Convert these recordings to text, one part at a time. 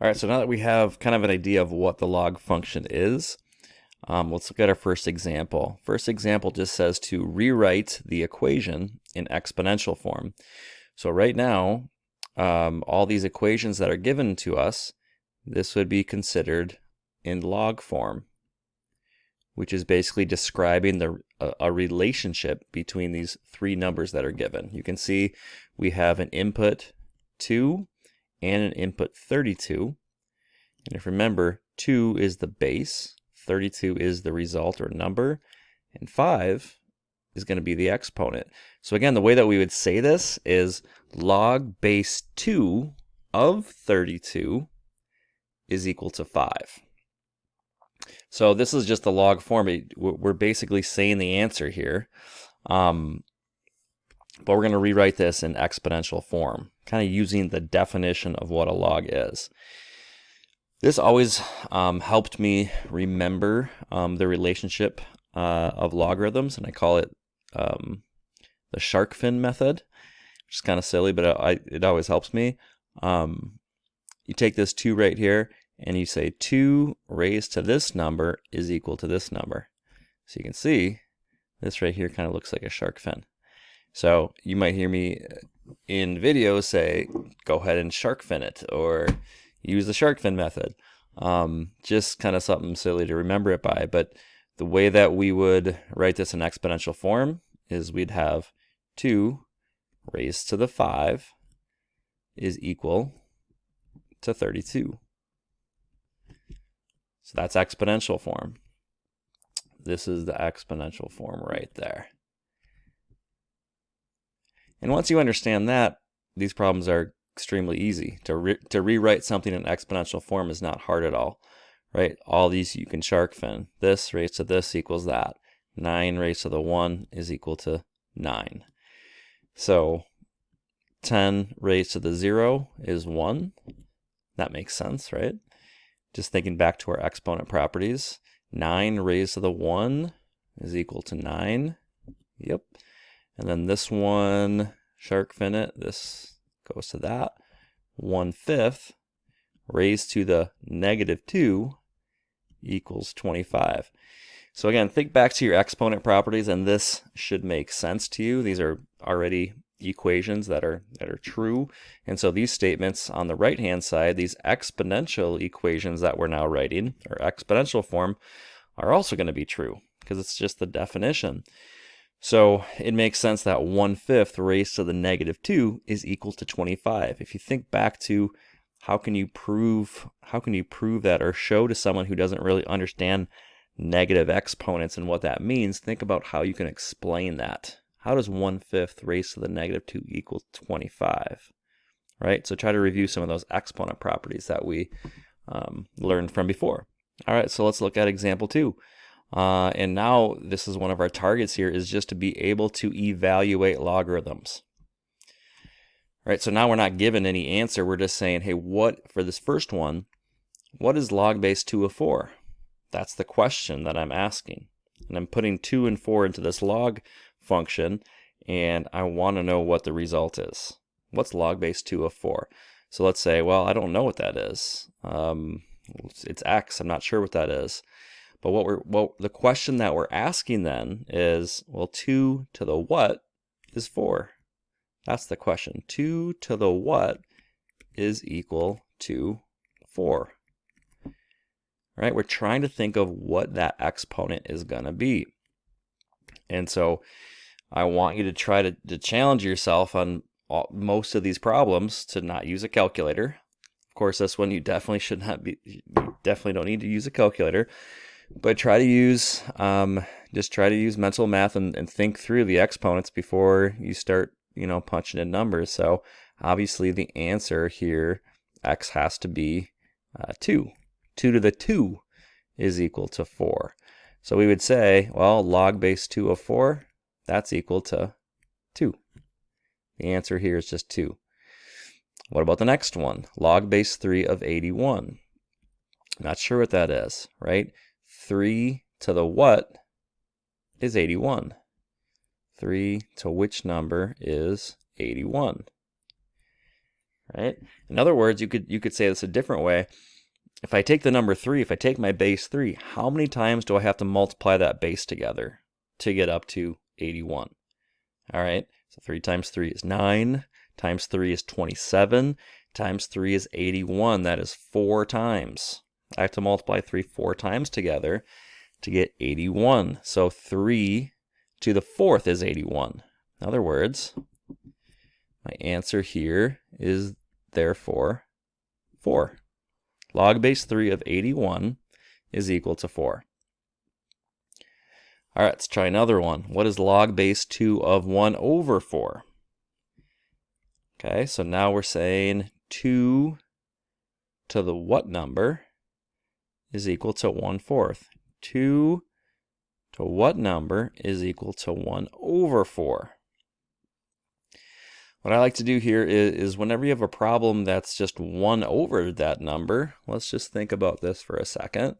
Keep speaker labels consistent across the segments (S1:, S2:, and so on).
S1: All right, so now that we have kind of an idea of what the log function is, let's look at our first example. First example just says to rewrite the equation in exponential form. So right now, all these equations that are given to us, this would be considered in log form, which is basically describing a relationship between these three numbers that are given. You can see we have an input 2 and an input 32. And if you remember, 2 is the base, 32 is the result or number, and 5 is going to be the exponent. So again, the way that we would say this is log base 2 of 32 is equal to 5. So this is just the log form. We're basically saying the answer here. But we're going to rewrite this in exponential form, kind of using the definition of what a log is. This always helped me remember the relationship of logarithms, and I call it the shark fin method, which is kind of silly, but it always helps me. You take this 2 right here, and you say 2 raised to this number is equal to this number. So you can see this right here kind of looks like a shark fin. So you might hear me in videos say, go ahead and shark fin it, or use the shark fin method. Just kind of something silly to remember it by. But the way that we would write this in exponential form is we'd have 2 raised to the 5 is equal to 32. So that's exponential form. This is the exponential form right there. And once you understand that, these problems are extremely easy. To rewrite something in exponential form is not hard at all, right? All these you can shark fin. This raised to this equals that. 9 raised to the 1 is equal to 9. So 10 raised to the 0 is 1. That makes sense, right? Just thinking back to our exponent properties. 9 raised to the 1 is equal to 9. Yep. And then this one, shark fin it, this goes to that. 1/5 raised to the -2 equals 25. So again, think back to your exponent properties, and this should make sense to you. These are already equations that are true. And so these statements on the right-hand side, these exponential equations that we're now writing, or exponential form, are also going to be true, because it's just the definition. So it makes sense that 1/5 raised to the -2 is equal to 25. If you think back to how can you prove that, or show to someone who doesn't really understand negative exponents and what that means, think about how you can explain that. How does 1/5 raised to the -2 equal 25? Right? So try to review some of those exponent properties that we learned from before. All right, so let's look at example 2. And now this is one of our targets here, is just to be able to evaluate logarithms. All right, so now we're not given any answer. We're just saying, hey, for this first one, what is log base 2 of 4? That's the question that I'm asking. And I'm putting 2 and 4 into this log function, and I want to know what the result is. What's log base 2 of 4? So let's say, well, I don't know what that is. It's x. I'm not sure what that is. But the question that we're asking then is, well, 2 to the what is 4? That's the question. 2 to the what is equal to 4? All right, we're trying to think of what that exponent is going to be. And so I want you to try to challenge yourself on most of these problems to not use a calculator. Of course, this one you definitely don't need to use a calculator. But try to use mental math and think through the exponents before you start, punching in numbers. So obviously the answer here, x has to be 2. 2 to the 2 is equal to 4. So we would say, well, log base 2 of 4, that's equal to 2. The answer here is just 2. What about the next one? Log base 3 of 81. Not sure what that is, right? 3 to the what is 81? 3 to which number is 81? right? In other words, you could say this a different way. If I take the number 3, if I take my base 3, how many times do I have to multiply that base together to get up to 81? All right, so 3 times 3 is 9, times 3 is 27, times 3 is 81. That is 4 times. I have to multiply 3 4 times together to get 81. So 3 to the 4th is 81. In other words, my answer here is therefore 4. Log base 3 of 81 is equal to 4. All right, let's try another one. What is log base 2 of 1 over 4? Okay, so now we're saying 2 to the what number is equal to 1/4. 2 to what number is equal to 1 over 4? What I like to do here is whenever you have a problem that's just 1 over that number, let's just think about this for a second.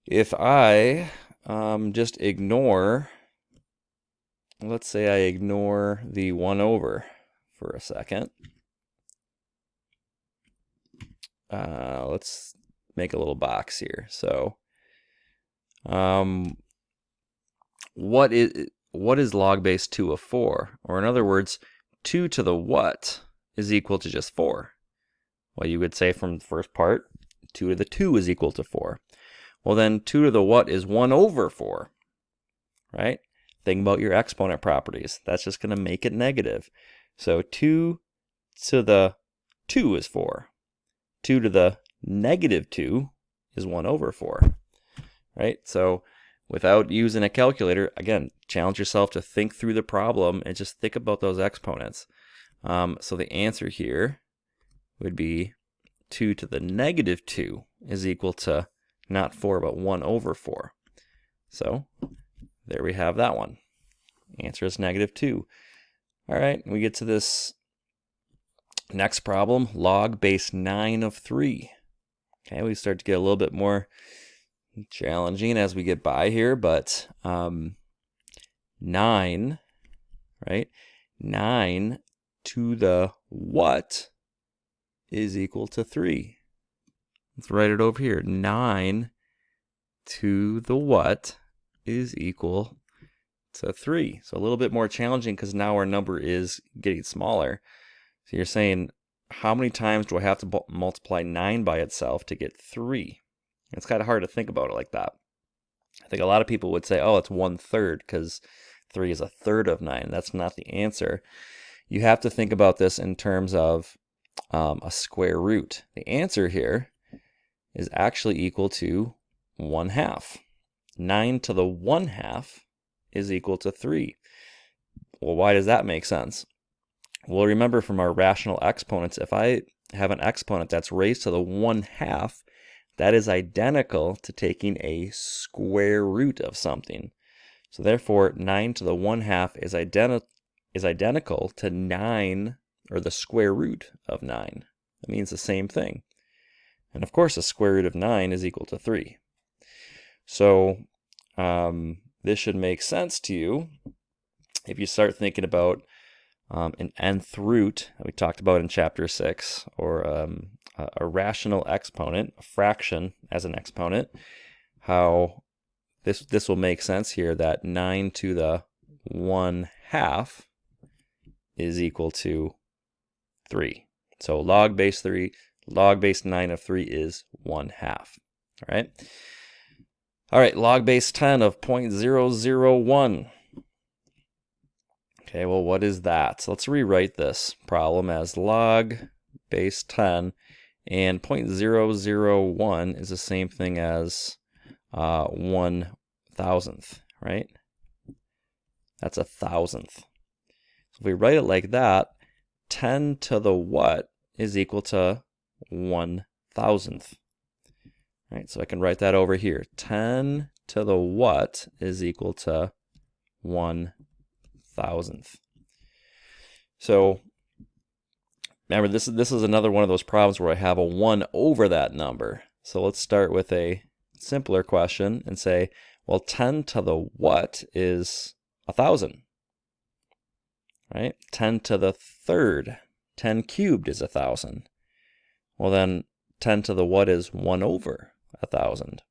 S1: If I just ignore, let's say I ignore the 1 over for a second. Let's make a little box here. So what is log base 2 of 4? Or in other words, 2 to the what is equal to just 4? Well, you would say from the first part, 2 to the 2 is equal to 4. Well, then 2 to the what is 1 over 4, right? Think about your exponent properties. That's just going to make it negative. So 2 to the 2 is 4. 2 to the negative 2 is 1 over 4, right? So without using a calculator, again, challenge yourself to think through the problem and just think about those exponents. So the answer here would be 2 to the negative 2 is equal to not 4, but 1 over 4. So there we have that one. Answer is negative 2. All right, we get to this next problem, log base 9 of 3. Okay, we start to get a little bit more challenging as we get by here, but 9, right? 9 to the what is equal to 3. Let's write it over here. 9 to the what is equal to 3. So a little bit more challenging because now our number is getting smaller. So you're saying, how many times do I have to multiply 9 by itself to get 3? It's kind of hard to think about it like that. I think a lot of people would say, oh, it's 1/3 because 3 is 1/3 of 9. That's not the answer. You have to think about this in terms of a square root. The answer here is actually equal to 1/2. 9 to the 1/2 is equal to 3. Well, why does that make sense? Well, remember from our rational exponents, if I have an exponent that's raised to the 1/2, that is identical to taking a square root of something. So therefore, 9 to the 1/2 is identical to 9, or the square root of 9. That means the same thing. And of course, the square root of 9 is equal to 3. So this should make sense to you if you start thinking about an nth root that we talked about in chapter 6, or a rational exponent, a fraction as an exponent, how this will make sense here, that 9 to the 1/2 is equal to 3. So log base 3, log base 9 of 3 is 1/2. All right, log base 10 of 0.001. Okay, well, what is that? So let's rewrite this problem as log base 10, and 0.001 is the same thing as 1/1000th, right? That's 1,000th. So if we write it like that, 10 to the what is equal to 1,000th. Right, so I can write that over here. 10 to the what is equal to 1,000th. So remember, this is another one of those problems where I have a 1 over that number. So let's start with a simpler question and say, well, 10 to the what is 1,000? Right? 10 to the 3rd 10 cubed is 1,000. Well then 10 to the what is 1 over 1,000.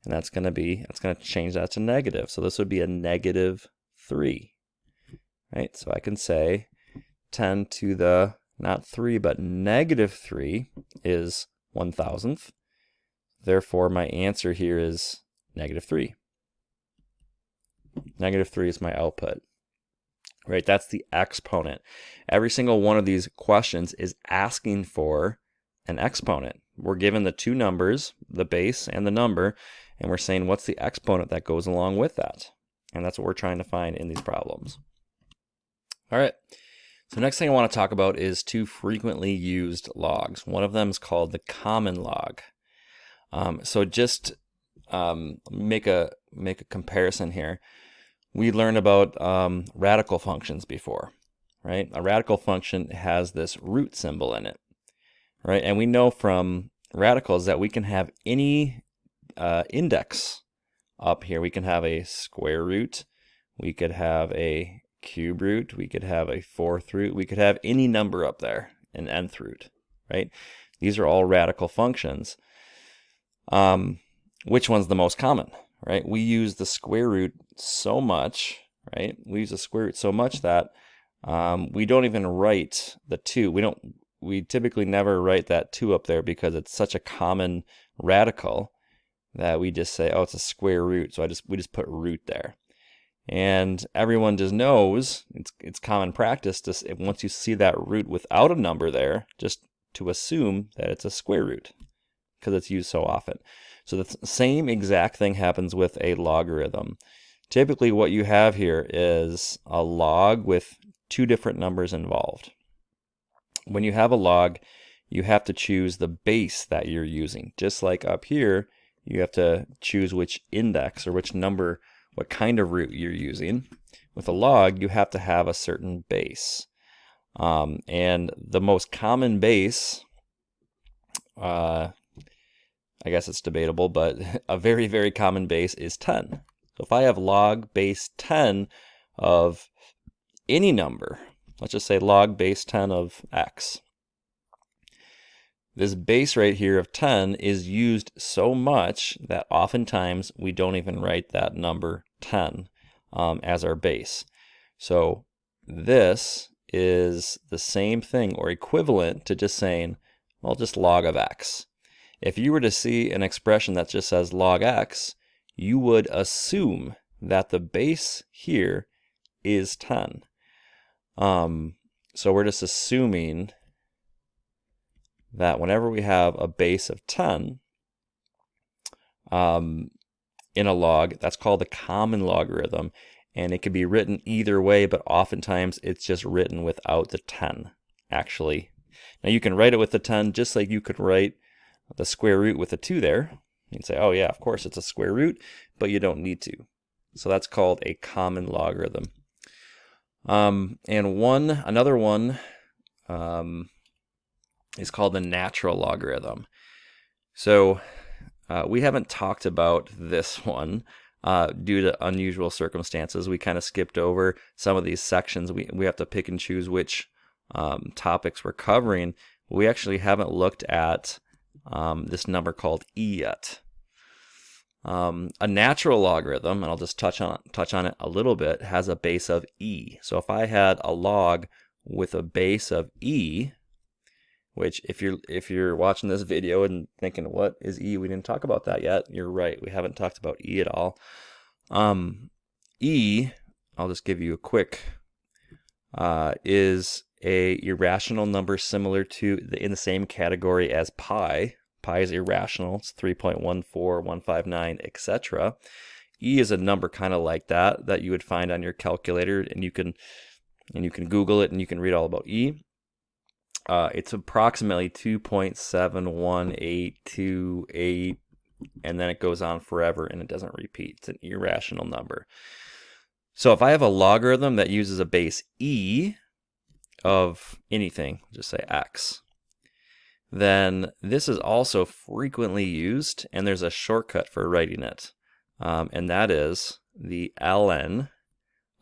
S1: And that's going to change that to negative. So this would be a negative 3. Right? So I can say 10 to the, not 3, but negative 3 is 1,000th. Therefore, my answer here is negative 3. Negative 3 is my output. Right? That's the exponent. Every single one of these questions is asking for an exponent. We're given the two numbers, the base and the number, and we're saying what's the exponent that goes along with that. And that's what we're trying to find in these problems. All right. So next thing I want to talk about is two frequently used logs. One of them is called the common log. So just make a comparison here. We learned about radical functions before, right? A radical function has this root symbol in it, right? And we know from radicals that we can have any index up here. We can have a square root, we could have a cube root, we could have a fourth root, we could have any number up there, an nth root, right? These are all radical functions. Which one's the most common, right? We use the square root so much, right? We use the square root so much that we don't even write the 2. We typically never write that 2 up there because it's such a common radical that we just say, oh, it's a square root. So we just put root there. And everyone just knows, it's common practice to, once you see that root without a number there, just to assume that it's a square root because it's used so often. So the same exact thing happens with a logarithm. Typically what you have here is a log with two different numbers involved. When you have a log, you have to choose the base that you're using. Just like up here, you have to choose which index or which number, what kind of root you're using. With a log, you have to have a certain base. And the most common base, I guess it's debatable, but a very, very common base is 10. So if I have log base 10 of any number, let's just say log base 10 of x. This base right here of 10 is used so much that oftentimes we don't even write that number 10 as our base. So this is the same thing or equivalent to just saying, well, just log of x. If you were to see an expression that just says log x, you would assume that the base here is 10. So we're just assuming that whenever we have a base of 10 in a log, that's called the common logarithm, and it can be written either way, but oftentimes it's just written without the 10, actually. Now you can write it with the 10 just like you could write the square root with a 2 there. You can say, oh yeah, of course it's a square root, but you don't need to. So that's called a common logarithm. And another one is called the natural logarithm. So we haven't talked about this one due to unusual circumstances. We kind of skipped over some of these sections. We have to pick and choose which topics we're covering. We actually haven't looked at this number called e yet. A natural logarithm, and I'll just touch on it a little bit, has a base of e. So if I had a log with a base of e, which if you're watching this video and thinking, what is e? We didn't talk about that yet. You're right. We haven't talked about e at all. E, I'll just give you a quick, is a irrational number similar to in the same category as pi. Pi is irrational. It's 3.14159, etc. E is a number kind of like that you would find on your calculator, and you can Google it and you can read all about e. It's approximately 2.71828, and then it goes on forever and it doesn't repeat. It's an irrational number. So if I have a logarithm that uses a base e of anything, just say x, then this is also frequently used, and there's a shortcut for writing it, and that is the ln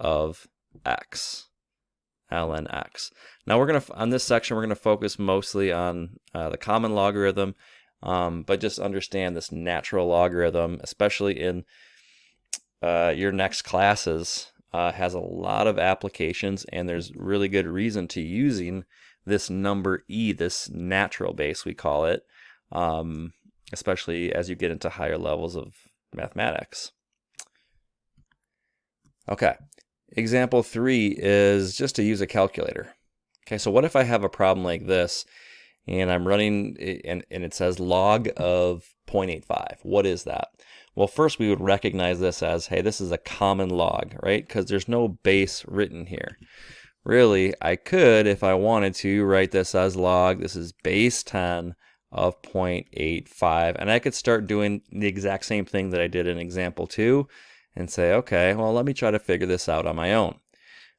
S1: of x. ln x. Now on this section, we're gonna focus mostly on the common logarithm, but just understand this natural logarithm, especially in your next classes, has a lot of applications, and there's really good reason to using this number e, this natural base we call it, especially as you get into higher levels of mathematics. Okay, example 3 is just to use a calculator. Okay, so what if I have a problem like this, and I'm running, and it says log of 0.85. What is that? Well, first we would recognize this as, hey, this is a common log, right? Because there's no base written here. Really, I could, if I wanted to, write this as log. This is base 10 of 0.85. And I could start doing the exact same thing that I did in example 2 and say, okay, well, let me try to figure this out on my own.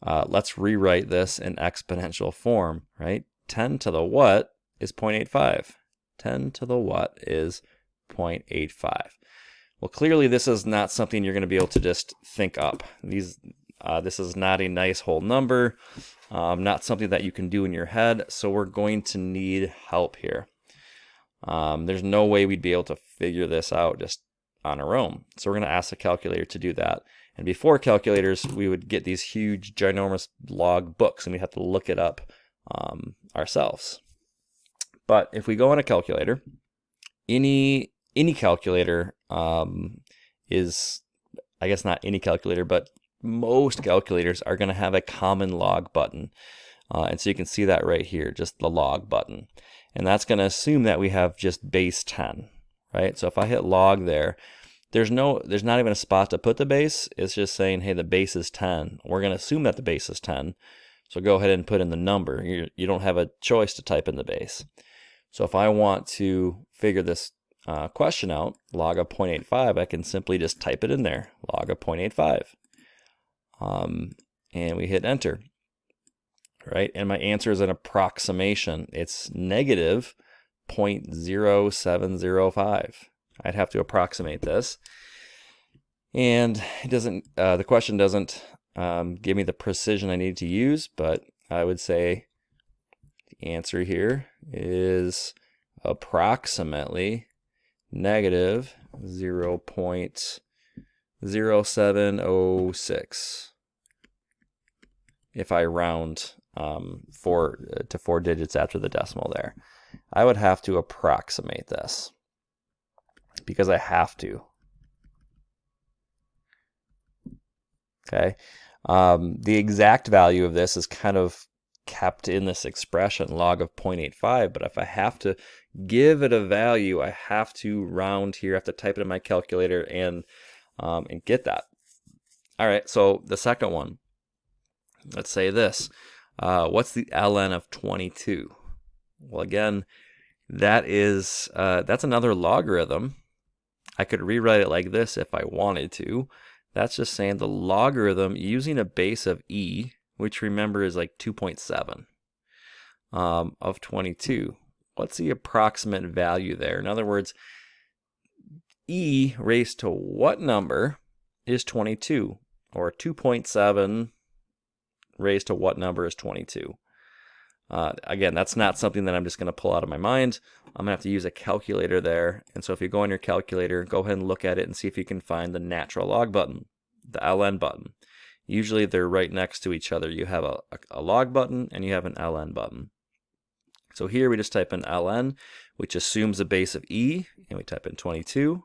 S1: Let's rewrite this in exponential form, right? 10 to the what is 0.85. 10 to the what is 0.85. Well, clearly this is not something you're going to be able to just think up. This is not a nice whole number, not something that you can do in your head, so we're going to need help here. There's no way we'd be able to figure this out just on our own. So we're going to ask the calculator to do that. And before calculators, we would get these huge, ginormous log books, and we'd have to look it up ourselves. But if we go on a calculator, any calculator is, I guess not any calculator, but most calculators are going to have a common log button. And so you can see that right here, just the log button. And that's going to assume that we have just base 10, right? So if I hit log there, there's not even a spot to put the base. It's just saying, hey, the base is 10. We're going to assume that the base is 10. So go ahead and put in the number. You don't have a choice to type in the base. So if I want to figure this question out, log of 0.85, I can simply just type it in there, log of 0.85. And we hit enter, right? And my answer is an approximation. It's negative 0.0705. I'd have to approximate this. And it doesn't, the question doesn't give me the precision I need to use, but I would say the answer here is approximately negative 0.0706 if I round 4 to 4 digits after the decimal there. I would have to approximate this because I have to. Okay. The exact value of this is kind of kept in this expression, log of 0.85, but if I have to give it a value, I have to round here, I have to type it in my calculator and get that. All right, so the second one, let's say this. What's the ln of 22? Well, again, that's another logarithm. I could rewrite it like this if I wanted to. That's just saying the logarithm using a base of e, which remember is like 2.7 of 22. What's the approximate value there? In other words, e raised to what number is 22? Or 2.7 raised to what number is 22? Again, that's not something that I'm just going to pull out of my mind. I'm going to have to use a calculator there. And so if you go on your calculator, go ahead and look at it and see if you can find the natural log button, the ln button. Usually they're right next to each other. You have a log button and you have an ln button. So here we just type in ln, which assumes a base of e, and we type in 22.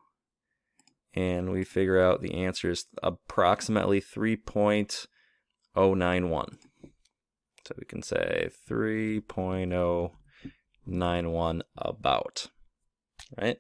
S1: And we figure out the answer is approximately 3.091. So we can say 3.091 about, right?